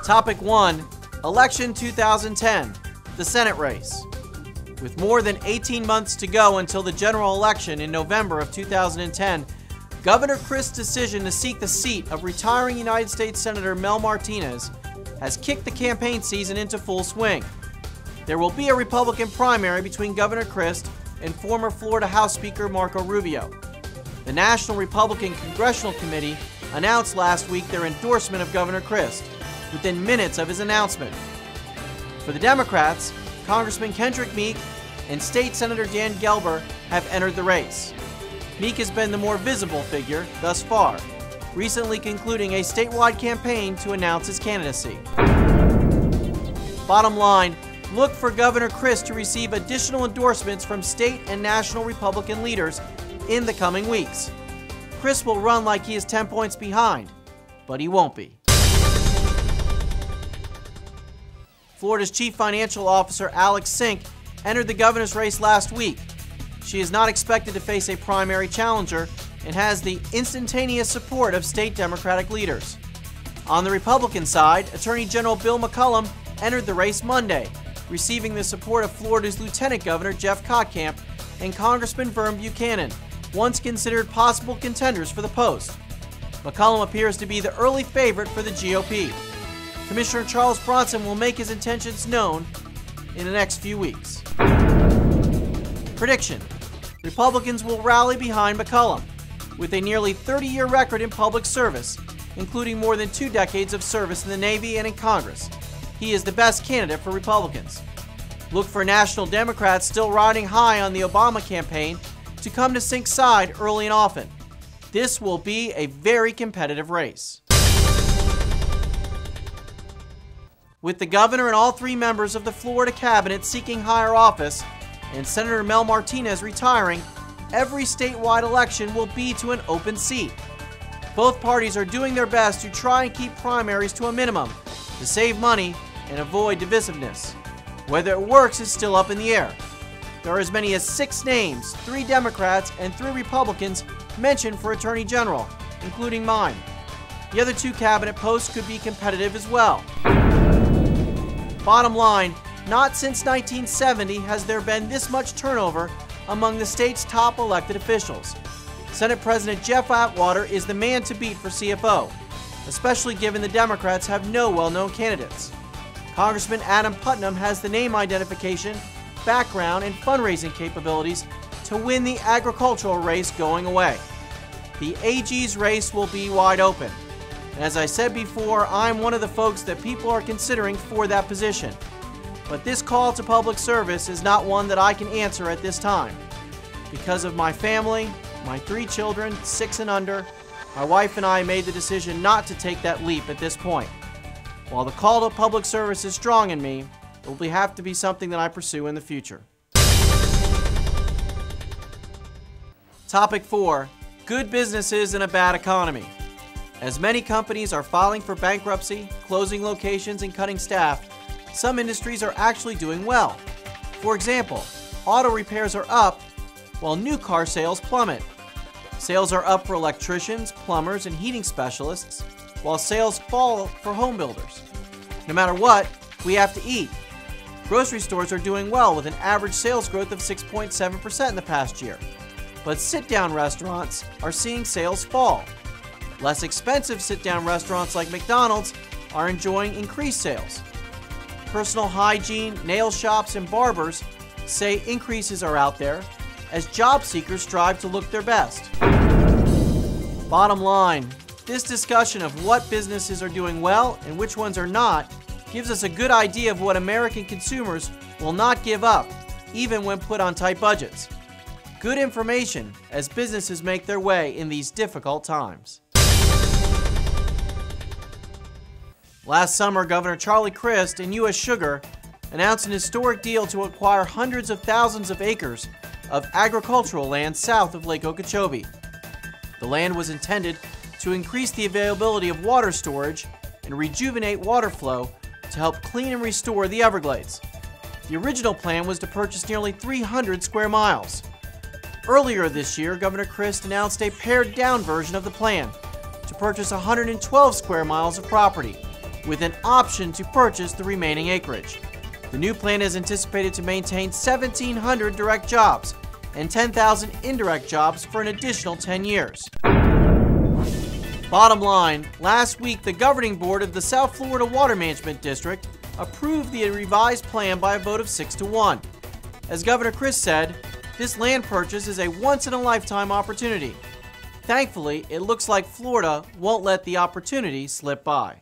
Topic 1. Election 2010. The Senate race. With more than 18 months to go until the general election in November of 2010, Governor Crist's decision to seek the seat of retiring United States Senator Mel Martinez has kicked the campaign season into full swing. There will be a Republican primary between Governor Crist and former Florida House Speaker Marco Rubio. The National Republican Congressional Committee announced last week their endorsement of Governor Crist within minutes of his announcement. For the Democrats, Congressman Kendrick Meek and State Senator Dan Gelber have entered the race. Meek has been the more visible figure thus far, recently concluding a statewide campaign to announce his candidacy. Bottom line, look for Governor Crist to receive additional endorsements from state and national Republican leaders in the coming weeks. Crist will run like he is 10 points behind, but he won't be. Florida's Chief Financial Officer Alex Sink entered the governor's race last week. She is not expected to face a primary challenger and has the instantaneous support of state Democratic leaders. On the Republican side, Attorney General Bill McCollum entered the race Monday, receiving the support of Florida's Lieutenant Governor Jeff Kottkamp and Congressman Vern Buchanan, once considered possible contenders for the post. McCollum appears to be the early favorite for the GOP. Commissioner Charles Bronson will make his intentions known in the next few weeks. Prediction: Republicans will rally behind McCollum. With a nearly 30-year record in public service, including more than 2 decades of service in the Navy and in Congress, he is the best candidate for Republicans. Look for national Democrats still riding high on the Obama campaign to come to Sink's side early and often. This will be a very competitive race. With the governor and all 3 members of the Florida cabinet seeking higher office and Senator Mel Martinez retiring, every statewide election will be to an open seat. Both parties are doing their best to try and keep primaries to a minimum to save money and avoid divisiveness. Whether it works is still up in the air. There are as many as 6 names, 3 Democrats and 3 Republicans mentioned for Attorney General, including mine. The other 2 cabinet posts could be competitive as well. Bottom line, not since 1970 has there been this much turnover among the state's top elected officials. Senate President Jeff Atwater is the man to beat for CFO, especially given the Democrats have no well-known candidates. Congressman Adam Putnam has the name identification, background, and fundraising capabilities to win the agricultural race going away. The AG's race will be wide open. And as I said before, I'm one of the folks that people are considering for that position. But this call to public service is not one that I can answer at this time. Because of my family, my 3 children, 6 and under, my wife and I made the decision not to take that leap at this point. While the call to public service is strong in me, it will have to be something that I pursue in the future. Topic 4. Good businesses in a bad economy. As many companies are filing for bankruptcy, closing locations, and cutting staff, some industries are actually doing well. For example, auto repairs are up, while new car sales plummet. Sales are up for electricians, plumbers, and heating specialists, while sales fall for home builders. No matter what, we have to eat. Grocery stores are doing well with an average sales growth of 6.7% in the past year. But sit-down restaurants are seeing sales fall. Less expensive sit-down restaurants like McDonald's are enjoying increased sales. Personal hygiene, nail shops, and barbers say increases are out there as job seekers strive to look their best. Bottom line, this discussion of what businesses are doing well and which ones are not gives us a good idea of what American consumers will not give up, even when put on tight budgets. Good information as businesses make their way in these difficult times. Last summer, Governor Charlie Crist and U.S. Sugar announced an historic deal to acquire hundreds of thousands of acres of agricultural land south of Lake Okeechobee. The land was intended to increase the availability of water storage and rejuvenate water flow to help clean and restore the Everglades. The original plan was to purchase nearly 300 square miles. Earlier this year, Governor Crist announced a pared-down version of the plan to purchase 112 square miles of property, with an option to purchase the remaining acreage. The new plan is anticipated to maintain 1,700 direct jobs and 10,000 indirect jobs for an additional 10 years. Bottom line, last week the governing board of the South Florida Water Management District approved the revised plan by a vote of 6-1. As Governor Chris said, this land purchase is a once-in-a-lifetime opportunity. Thankfully, it looks like Florida won't let the opportunity slip by.